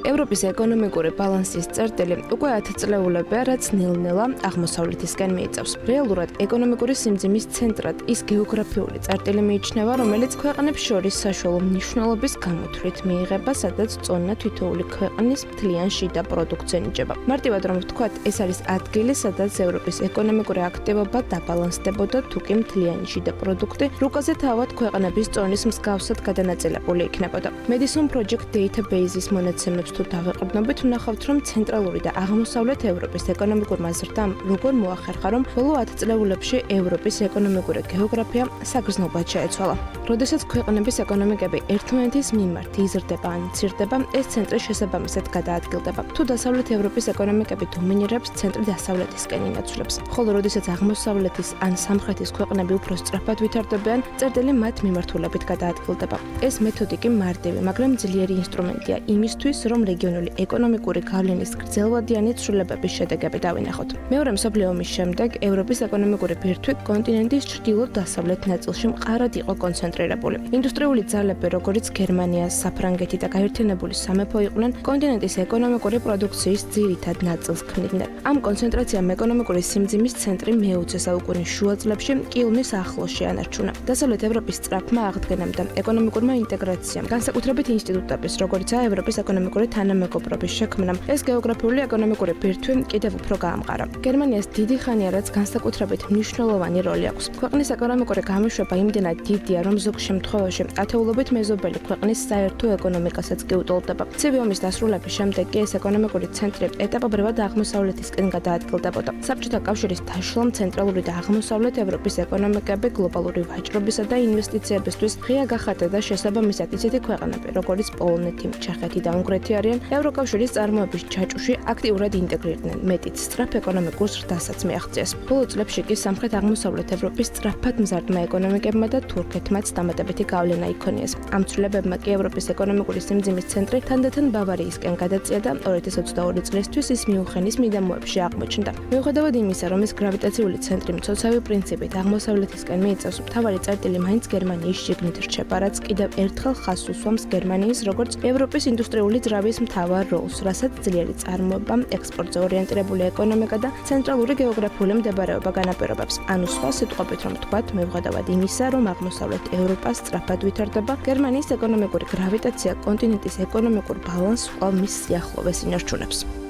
ევროპის ეკონომიკური ბალანსის წერტილი უკვე 10 წლეულებია, რაც ნელ-ნელა აღმოსავლეთისკენ მიიწევს. რეალურად ეკონომიკური სიმძიმის ცენტრად ის გეოგრაფიული წერტილი მიიჩნევა, რომელიც ქვეყნებს შორის საშუალო მნიშვნელობის გამოთვლით მიიღება, სადაც წონა თითოეული ქვეყნის მთლიან შიდა პროდუქტს ენიჭება. მარტივად რომ ვთქვათ, ეს არის ადგილი, სადაც ევროპის ეკონომიკური აქტივობა დაბალანსდებოდა, თუკი მთლიანი შიდა პროდუქტი რუკაზე თავად ქვეყნების წონის მსგავსად გადანაწილებული იქნებოდა. Madison Project Database-ის მონაცემებს თუ დავეყრდნობით, ვნახავთ, რომ ცენტრალური და აღმოსავლეთ ევროპის ეკონომიკურმა ზრდამ როგორ მოახერხა, რომ ბოლო 10 წლეულებში ევროპის ეკონომიკური გეოგრაფია საგრძნობლად შეეცვალა. როდესაც ქვეყნების ეკონომიკები ერთმანეთის მიმართ იზრდება ან მცირდება, ეს ცენტრი შესაბამისად გადაადგილდება. თუ დასავლეთ ევროპის ეკონომიკები დომინირებს, ცენტრი დასავლეთისკენ ინაცვლებს. ხოლო როდესაც აღმოსავლეთის ან სამხრეთის ქვეყნები უფრო სწრაფად ვითარდებიან, წერტილი მათ მიმართულებით გადაადგილდება. ეს მეთოდი კი მარტივი, მაგრამ ძლიერი ინსტრუმენტია იმისთვის, რომ რეგიონული ეკონომიკური გავლენის გრძელვადიანი ცვლილებების შედეგები დავინახოთ. მეორე მსოფლიო ომის შემდეგ ევროპის ეკონომიკური ბირთვი კონტინენტის ჩრდილო-დასავლეთ ნაწილში მყარად იყო კონცენტრირებული. ინდუსტრიული ძალები, როგორც გერმანია, საფრანგეთი და გაერთიანებული სამეფო იყვნენ კონტინენტის ეკონომიკური პროდუქციის ძირითად ნაწილს ქმნიდნენ. ამ კონცენტრაციამ ეკონომიკური სიმძიმის ცენტრი მე-20 საუკუნის შუა წლებში კიელნის ახლოს შეანარჩუნა. დასავლეთ ევროპის სწრაფმა აღდგენამ და ეკონომიკურმა ინტეგრაციამ, განსაკუთრებით ინსტიტუტების, როგორიცაა ევროპის ეკონომიკური თანამეგობრობის შექმნამ, ეს გეოგრაფიული ეკონომიკური ბირთვი კიდევ უფრო გაამყარა. გერმანიას დიდი ხანია, რაც განსაკუთრებით მნიშვნელოვანი როლი აქვს. ქვეყნის ეკონომიკური გამოშვება იმდენად დიდია, რომ ზოგ შემთხვევაში ათეულობით მეზობელი ქვეყნის საერთო ეკონომიკასაც კი უტოლდება. ცივი ომის დასრულების შემდეგ კი ეს ეკონომიკური ცენტრი ეტაპობრივად აღმოსავლეთისკენ გადაადგილდებოდა. საბჭოთა კავშირის დაშლამ ცენტრალური და აღმოსავლეთ ევროპის ეკონომიკები გლობალური ვაჭრობისა და ინვესტიციებისთვის ღია გახადა და შესაბამისად ისეთი ქვეყნები, როგორც პოლონეთი, ჩეხეთი და უნგრეთი არიან, ევროკავშირის წარმოების ჯაჭვში აქტიურად ინტეგრირდნენ. მეტიც სწრაფ ეკონომიკურ ზრდასაც მიაღწიეს. ბოლო წლებში კი სამხრეთ-აღმოსავლეთ ევროპის სწრაფად მზარდმა ეკონომიკებმა და თურქეთმაც დამატებითი გავლენა იქონიეს. ამ ცვლილებებმა კი ევროპის ეკონომიკური სიმძიმის ცენტრი თანდათან ბავარიისკენ გადაწია და 2022 წლისთვის ის მიუნხენის მიდამოებში აღმოჩნდა. მიუხედავად იმისა, რომ ეს გრავიტაციული ცენტრი მცოცავი პრინციპით აღმოსავლეთისკენ მიიწევს, მთავარი წერტილი მაინც გერმანიის შიგნით რჩება, რაც კიდევ ერთხელ ხაზს უსვამს გერმანიის როგორც ევროპის ინდუსტრიული ძრავის მთავარ როლს, რასაც ძლიერი წარმოება, ექსპორტზე ორიენტირებული ეკონომიკა და ცენტრალური გეოგრაფიული მდებარეობა განაპირობებს. ანუ სხვა სიტყვებით რომ ვთქვათ, მიუხედავად იმისა, რომ აღმოსავლეთ ევროპა სწრაფად ვითარდება, გერმანიის ეკონომიკური გრავიტაცია კონტინენტის ეკონომიკურ ბალანსს კვლავ მის სიახლოვეს ინარჩუნებს.